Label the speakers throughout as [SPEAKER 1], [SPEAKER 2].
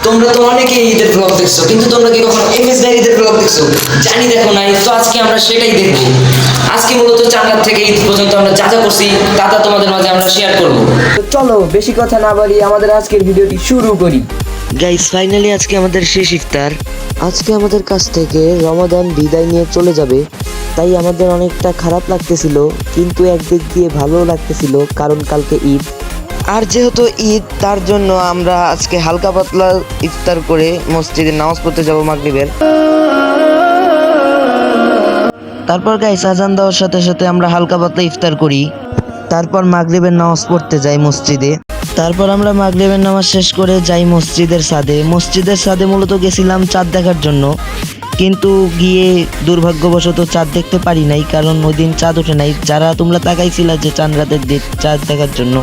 [SPEAKER 1] তোমরা তো অনেকেই ঈদের ব্লগ দেখছো, কিন্তু তোমরা কি কখনো এমএস ভাই ঈদের ব্লগ দেখছো? জানি দেখো নাই, তো আজকে আমরা সেটাই দেখবো। আজকে মূলত চাঁদার থেকে ঈদ পর্যন্ত আমরা যা যা করছি তা তা তোমাদের মাঝে আমরা শেয়ার করব। তো চলো বেশি কথা না বাড়িয়ে আমাদের আজকের ভিডিওটি শুরু করি। গাইস, ফাইনালি আজকে আমাদের শেষ ইফতার। আজকে আমাদের কাছ থেকে রমাদান বিদায় নিয়ে চলে যাবে, তাই আমাদের অনেকটা খারাপ লাগতেছিল, কিন্তু একদিক দিয়ে ভালো লাগতেছিল, কারণ কালকে ঈদ। আর যেহেতু ঈদ, তার জন্য আমরা আজকে হালকা পাতলা ইফতার করে মসজিদে নামাজ পড়তে যাব মাগরিবের। তারপর গাইস, আজান দেওয়ার সাথে সাথে আমরা হালকা পাতলা ইফতার করি, তারপর মাগরিবের নামাজ পড়তে যাই মসজিদে। তারপর আমরা মাগরিবের নামাজ শেষ করে যাই মসজিদের ছাদে। মসজিদের ছাদে মূলত গেছিলাম চাঁদ দেখার জন্য, কিন্তু গিয়ে দুর্ভাগ্যবশত চাঁদ দেখতে পারি নাই, কারণ ওই দিন চাঁদ ওঠে নাই। যারা তোমরা তাকাইছিলা যে চাঁদ রাতের দিন চাঁদ দেখার জন্য,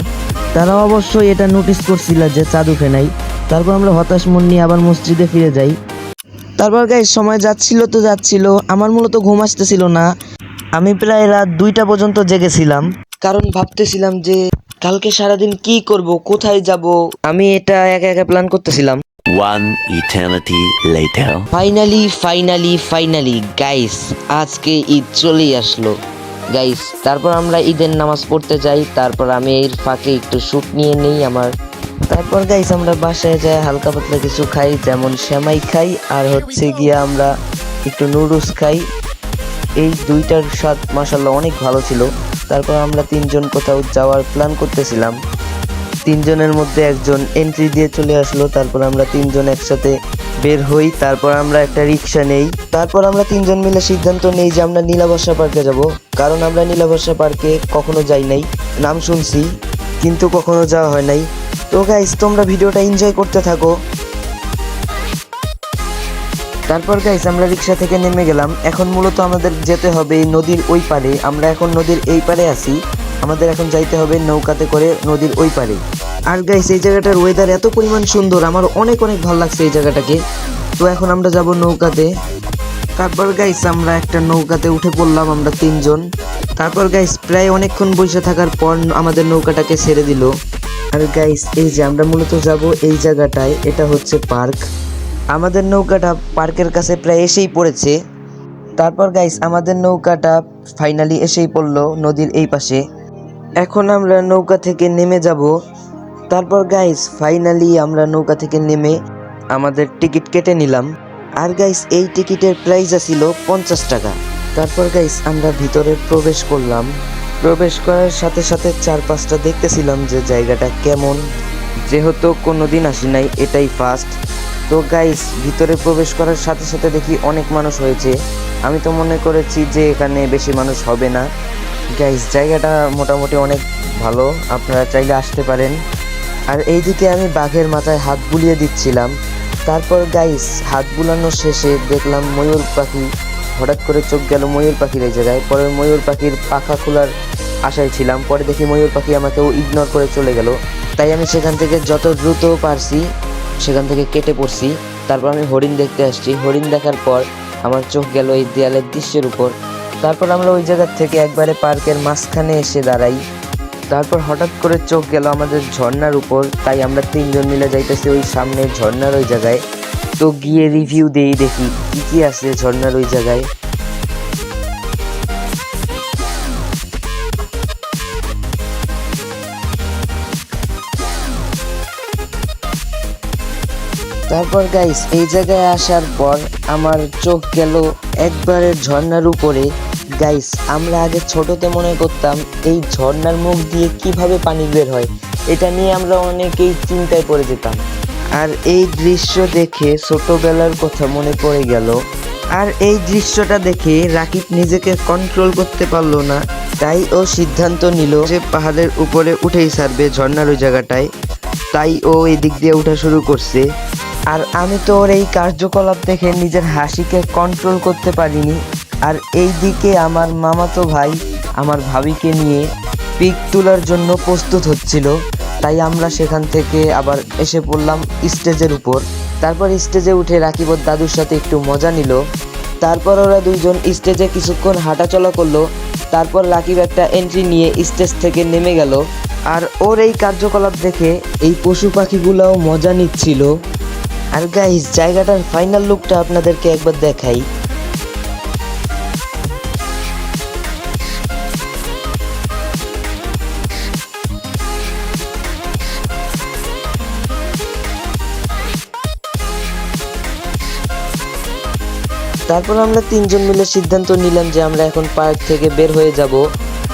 [SPEAKER 1] তারা অবশ্যই এটা নোটিস করছিল যে চাঁদ উঠে নাই। তারপর আমরা হতাশ মন নিয়ে আবার মসজিদে ফিরে যাই। তারপর গাইস, সময় যাচ্ছিল তো যাচ্ছিল, আমার মূলত ঘুম আসতেছিল না। আমি প্রায় রাত 2টা পর্যন্ত জেগেছিলাম, কারণ ভাবতেছিলাম যে কালকে সারাদিন কি করব, কোথায় যাব। আমি এটা একা একা প্ল্যান করতেছিলাম।
[SPEAKER 2] One eternity later.
[SPEAKER 1] Finally guys, আজকে ঈদ চলেই আসলো গাইস। তারপর আমরা ঈদের নামাজ পড়তে যাই, তারপর আমি এর ফাঁকে একটু শ্যুট নিয়ে নেই আমার। তারপর গাইস, আমরা বাসায় যাই হালকা পাতলা কিছু খাই, যেমন সেমাই খাই আর হচ্ছে গিয়া আমরা একটু নুডলস খাই। এই দুইটার স্বাদ মাশাআল্লাহ অনেক ভালো ছিল। তারপর আমরা 3জন কোথাও যাওয়ার প্ল্যান করতেছিলাম, 3জনের মধ্যে একজন এন্ট্রি দিয়ে চলে আসলো। তারপর আমরা 3জন একসাথে বের হই, তারপর আমরা একটা রিক্সা নেই। তারপর আমরা 3জন মিলে সিদ্ধান্ত নেই যে আমরা নীলাবর্ষা পার্কে যাব, কারণ আমরা নীলাবর্ষা পার্কে কখনো যাই নাই, নাম শুনছি কিন্তু কখনো যাওয়া হয় নাই। তো গাইস, তোমরা ভিডিওটা এনজয় করতে থাকো। তারপর গাইস, আমরা রিক্সা থেকে নেমে গেলাম। এখন মূলত আমাদের যেতে হবে নদীর ওই পারে। আমরা এখন নদীর এই পারে আছি, আমাদের এখন যাইতে হবে নৌকাতে করে নদীর ওই পারে। আর গাইস, এই জায়গাটার ওয়েদার এত পরিমাণ সুন্দর, আমার অনেক ভালো লাগছে এই জায়গাটাকে। তো এখন আমরা যাব নৌকাতে। তারপর গাইস, আমরা একটা নৌকাতে উঠে পড়লাম আমরা 3জন। তারপর গাইস, প্রায় অনেকক্ষণ বসে থাকার পর আমাদের নৌকাটাকে ছেড়ে দিল। আর গাইস, এই যে আমরা মূলত যাব এই জায়গাটায়, এটা হচ্ছে পার্ক। আমাদের নৌকাটা পার্কের কাছে প্রায় এসেই পড়েছে। তারপর গাইস, আমাদের নৌকাটা ফাইনালি এসেই পড়লো নদীর এই পাশে। এখন আমরা নৌকা থেকে নেমে যাব। তারপর গাইস, ফাইনালি আমরা নৌকা থেকে নেমে আমাদের টিকিট কেটে নিলাম। আর গাইস, এই টিকিটের প্রাইস ছিল 50 টাকা। তারপর গাইস, আমরা ভিতরে প্রবেশ করলাম। প্রবেশ করার সাথে সাথে চারপাশটা দেখতেছিলাম যে জায়গাটা কেমন, যেহেতু কোনোদিন আসি নাই, এটাই ফার্স্ট। তো গাইস, ভিতরে প্রবেশ করার সাথে সাথে দেখি অনেক মানুষ হয়েছে। আমি তো মনে করেছি যে এখানে বেশি মানুষ হবে না। গাইস, জায়গাটা মোটামুটি অনেক ভালো, আপনারা চাইলে আসতে পারেন। আর এইদিকে আমি বাঘের মাথায় হাত বুলিয়ে দিচ্ছিলাম। তারপর গাইস, হাত বুলানো শেষে দেখলাম ময়ূর পাখি। হঠাৎ করে চোখ গেল ময়ূর পাখির এই জায়গায়। পরে ময়ূর পাখির পাখা খোলার আশায় ছিলাম, পরে দেখি ময়ূর পাখি আমাকেও ইগনোর করে চলে গেল। তাই আমি সেখান থেকে যত দ্রুত পারছি সেখান থেকে কেটে পড়ছি। তারপর আমি হরিণ দেখতে আসছি। হরিণ দেখার পর আমার চোখ গেল এই দেয়ালের দৃশ্যের উপর। তারপর আমরা ওই জায়গার থেকে একবারে পার্কের মাঝখানে এসে দাঁড়াই। তারপর হঠাৎ করে চোখ গেল আমাদের ঝর্ণার উপর, তাই আমরা 3জন মিলে যাইতেছি ওই সামনে ঝর্ণার ওই জায়গায়। তো গিয়ে রিভিউ দেই, দেখি কি আছে ঝর্ণার ওই জায়গায়। তারপর গাইস, এই জায়গায় আসার পর আমার চোখ গেল একবারে ঝর্ণার উপরে। গাইস, আমরা আগে ছোটতে মনে করতাম এই ঝর্ণার মুখ দিয়ে কিভাবে পানি বের হয়, এটা নিয়ে আমরা অনেকেই চিন্তায় পড়ে যেতাম। আর এই দৃশ্য দেখে ছোটবেলার কথা মনে পড়ে গেল। আর এই দৃশ্যটা দেখে রাকিব নিজেকে কন্ট্রোল করতে পারলো না, তাই ও সিদ্ধান্ত নিল যে পাহাড়ের উপরে উঠেই ছাড়বে ঝর্ণার ওই জায়গাটায়। তাই ও এই দিক দিয়ে ওঠা শুরু করছে। আর আমি তো ওর এই কার্যকলাপ দেখে নিজের হাসিকে কন্ট্রোল করতে পারিনি। আর এই দিকে আমার মামাতো ভাই আমার ভাবিকে নিয়ে পিক তোলার জন্য প্রস্তুত হচ্ছিল, তাই আমরা সেখান থেকে আবার এসে পড়লাম স্টেজের উপর। তারপর স্টেজে উঠে রাকিব ওর দাদুর সাথে একটু মজা নিল। তারপর ওরা 2জন স্টেজে কিছুক্ষণ হাঁটাচলা করলো। তারপর রাকিব একটা এন্ট্রি নিয়ে স্টেজ থেকে নেমে গেল। আর ওর এই কার্যকলাপ দেখে এই পশু পাখিগুলোও মজা নিচ্ছিল। আর গাইস জায়গাটার ফাইনাল লুকটা আপনাদেরকে একবার দেখাই। তারপর আমরা তিনজন মিলে সিদ্ধান্ত নিলাম যে আমরা এখন পার্ক থেকে বের হয়ে যাব,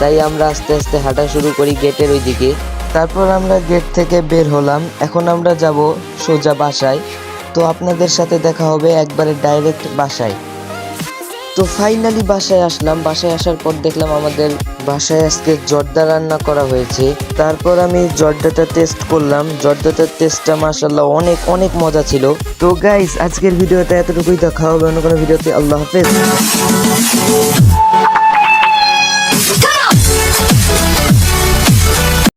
[SPEAKER 1] তাই আমরা আস্তে আস্তে হাঁটা শুরু করি গেটের ওই দিকে। তারপর আমরা গেট থেকে বের হলাম, এখন আমরা যাব সোজা বাসায়। তো আপনাদের সাথে দেখা হবে একবারে ডাইরেক্ট বাসায়। তো ফাইনালি বাসায় আসলাম। বাসায় আসার পর দেখলাম আমাদের বাসায় আজকে জর্দা রান্না করা হয়েছে। তারপর আমি জর্দাটা টেস্ট করলাম। জর্দাটার টেস্টটা মাশাআল্লাহ অনেক অনেক মজা ছিল। তো গাইস আজকের ভিডিওটা এতটুকুই, দেখা হবে অন্য কোনো ভিডিওতে। আল্লাহ হাফেজ।